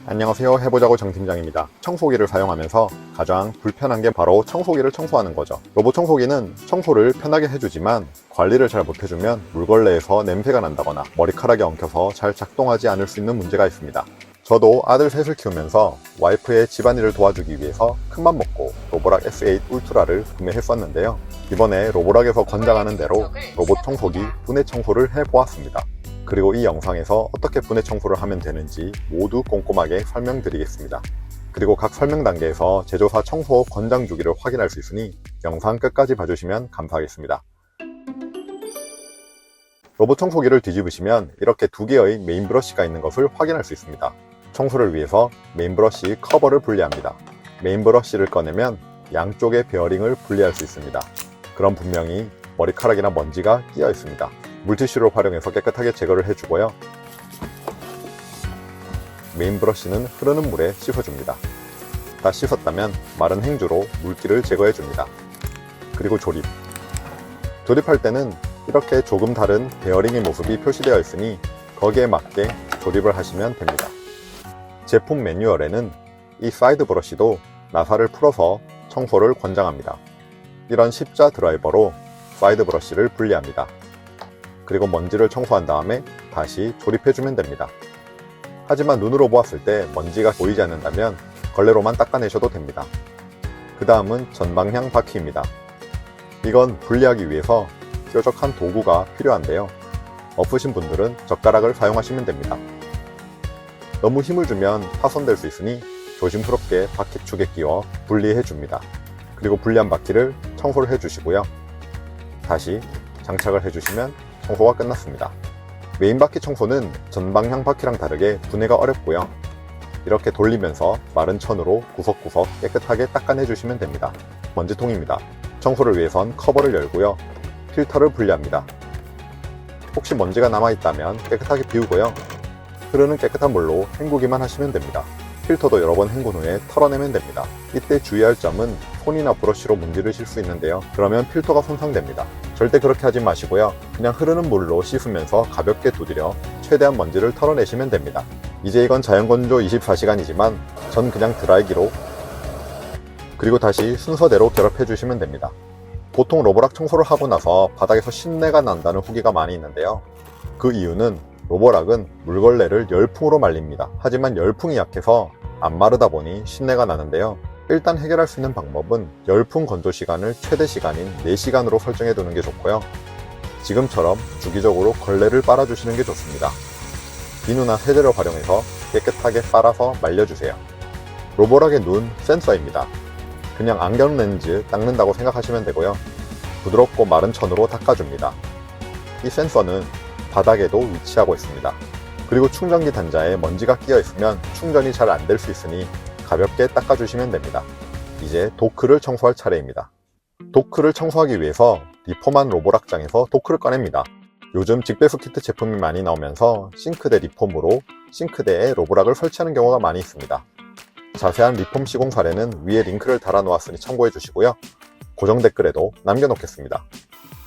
안녕하세요. 해보자고 정팀장입니다. 청소기를 사용하면서 가장 불편한 게 바로 청소기를 청소하는 거죠. 로봇 청소기는 청소를 편하게 해주지만 관리를 잘 못해주면 물걸레에서 냄새가 난다거나 머리카락이 엉켜서 잘 작동하지 않을 수 있는 문제가 있습니다. 저도 아들 셋을 키우면서 와이프의 집안일을 도와주기 위해서 큰맘 먹고 로보락 S8 울트라를 구매했었는데요. 이번에 로보락에서 권장하는 대로 로봇 청소기 분해 청소를 해보았습니다. 그리고 이 영상에서 어떻게 분해 청소를 하면 되는지 모두 꼼꼼하게 설명드리겠습니다. 그리고 각 설명 단계에서 제조사 청소 권장 주기를 확인할 수 있으니 영상 끝까지 봐주시면 감사하겠습니다. 로봇 청소기를 뒤집으시면 이렇게 두 개의 메인 브러쉬가 있는 것을 확인할 수 있습니다. 청소를 위해서 메인 브러쉬 커버를 분리합니다. 메인 브러쉬를 꺼내면 양쪽의 베어링을 분리할 수 있습니다. 그럼 분명히 머리카락이나 먼지가 끼어 있습니다. 물티슈를 활용해서 깨끗하게 제거를 해주고요. 메인 브러쉬는 흐르는 물에 씻어줍니다. 다 씻었다면 마른 행주로 물기를 제거해줍니다. 그리고 조립. 조립할 때는 이렇게 조금 다른 베어링의 모습이 표시되어 있으니 거기에 맞게 조립을 하시면 됩니다. 제품 매뉴얼에는 이 사이드 브러쉬도 나사를 풀어서 청소를 권장합니다. 이런 십자 드라이버로 사이드 브러쉬를 분리합니다. 그리고 먼지를 청소한 다음에 다시 조립해주면 됩니다. 하지만 눈으로 보았을 때 먼지가 보이지 않는다면 걸레로만 닦아내셔도 됩니다. 그 다음은 전방향 바퀴입니다. 이건 분리하기 위해서 뾰족한 도구가 필요한데요. 없으신 분들은 젓가락을 사용하시면 됩니다. 너무 힘을 주면 파손될 수 있으니 조심스럽게 바퀴축에 끼워 분리해줍니다. 그리고 분리한 바퀴를 청소를 해주시고요. 다시 장착을 해주시면 청소가 끝났습니다. 메인 바퀴 청소는 전방향 바퀴랑 다르게 분해가 어렵고요. 이렇게 돌리면서 마른 천으로 구석구석 깨끗하게 닦아내주시면 됩니다. 먼지통입니다. 청소를 위해선 커버를 열고요. 필터를 분리합니다. 혹시 먼지가 남아있다면 깨끗하게 비우고요. 흐르는 깨끗한 물로 헹구기만 하시면 됩니다. 필터도 여러 번 헹군 후에 털어내면 됩니다. 이때 주의할 점은 손이나 브러쉬로 문지르실 수 있는데요. 그러면 필터가 손상됩니다. 절대 그렇게 하지 마시고요. 그냥 흐르는 물로 씻으면서 가볍게 두드려 최대한 먼지를 털어내시면 됩니다. 이제 이건 자연건조 24시간이지만 전 그냥 드라이기로 그리고 다시 순서대로 결합해 주시면 됩니다. 보통 로보락 청소를 하고 나서 바닥에서 신내가 난다는 후기가 많이 있는데요. 그 이유는 로보락은 물걸레를 열풍으로 말립니다. 하지만 열풍이 약해서 안 마르다 보니 신내가 나는데요. 일단 해결할 수 있는 방법은 열풍 건조 시간을 최대 시간인 4시간으로 설정해 두는 게 좋고요. 지금처럼 주기적으로 걸레를 빨아주시는 게 좋습니다. 비누나 세제를 활용해서 깨끗하게 빨아서 말려주세요. 로보락의 눈 센서입니다. 그냥 안경 렌즈 닦는다고 생각하시면 되고요. 부드럽고 마른 천으로 닦아줍니다. 이 센서는 바닥에도 위치하고 있습니다. 그리고 충전기 단자에 먼지가 끼어 있으면 충전이 잘 안 될 수 있으니 가볍게 닦아주시면 됩니다. 이제 도크를 청소할 차례입니다. 도크를 청소하기 위해서 리폼한 로보락장에서 도크를 꺼냅니다. 요즘 직배수 키트 제품이 많이 나오면서 싱크대 리폼으로 싱크대에 로보락을 설치하는 경우가 많이 있습니다. 자세한 리폼 시공 사례는 위에 링크를 달아 놓았으니 참고해 주시고요. 고정 댓글에도 남겨놓겠습니다.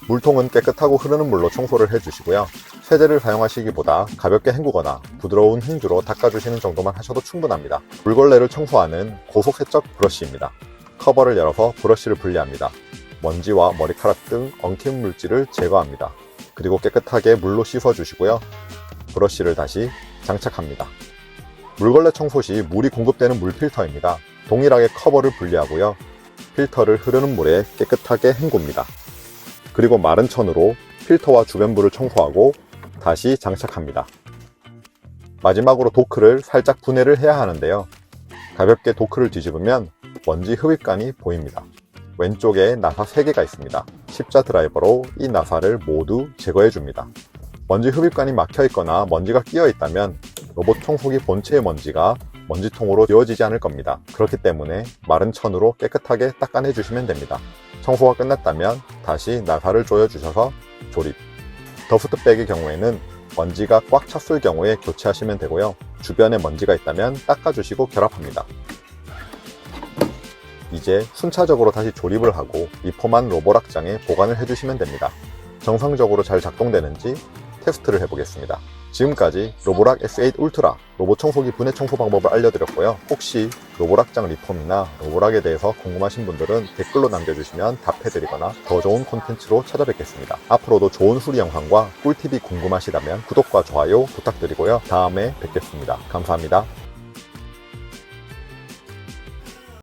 물통은 깨끗하고 흐르는 물로 청소를 해주시고요. 세제를 사용하시기보다 가볍게 헹구거나 부드러운 행주로 닦아주시는 정도만 하셔도 충분합니다. 물걸레를 청소하는 고속 세척 브러쉬입니다. 커버를 열어서 브러쉬를 분리합니다. 먼지와 머리카락 등 엉킨 물질을 제거합니다. 그리고 깨끗하게 물로 씻어주시고요. 브러쉬를 다시 장착합니다. 물걸레 청소 시 물이 공급되는 물 필터입니다. 동일하게 커버를 분리하고요. 필터를 흐르는 물에 깨끗하게 헹굽니다. 그리고 마른 천으로 필터와 주변부를 청소하고 다시 장착합니다. 마지막으로 도크를 살짝 분해를 해야 하는데요. 가볍게 도크를 뒤집으면 먼지 흡입관이 보입니다. 왼쪽에 나사 3개가 있습니다. 십자 드라이버로 이 나사를 모두 제거해 줍니다. 먼지 흡입관이 막혀 있거나 먼지가 끼어 있다면 로봇 청소기 본체의 먼지가 먼지통으로 지워지지 않을 겁니다. 그렇기 때문에 마른 천으로 깨끗하게 닦아내 주시면 됩니다. 청소가 끝났다면 다시 나사를 조여주셔서 조립. 더스트백의 경우에는 먼지가 꽉 찼을 경우에 교체하시면 되고요. 주변에 먼지가 있다면 닦아주시고 결합합니다. 이제 순차적으로 다시 조립을 하고 리폼한 로보락장에 보관을 해주시면 됩니다. 정상적으로 잘 작동되는지 테스트를 해보겠습니다. 지금까지 로보락 S8 울트라 로봇 청소기 분해 청소 방법을 알려드렸고요. 혹시 로보락장 리폼이나 로보락에 대해서 궁금하신 분들은 댓글로 남겨주시면 답해드리거나 더 좋은 콘텐츠로 찾아뵙겠습니다. 앞으로도 좋은 수리 영상과 꿀팁이 궁금하시다면 구독과 좋아요 부탁드리고요. 다음에 뵙겠습니다. 감사합니다.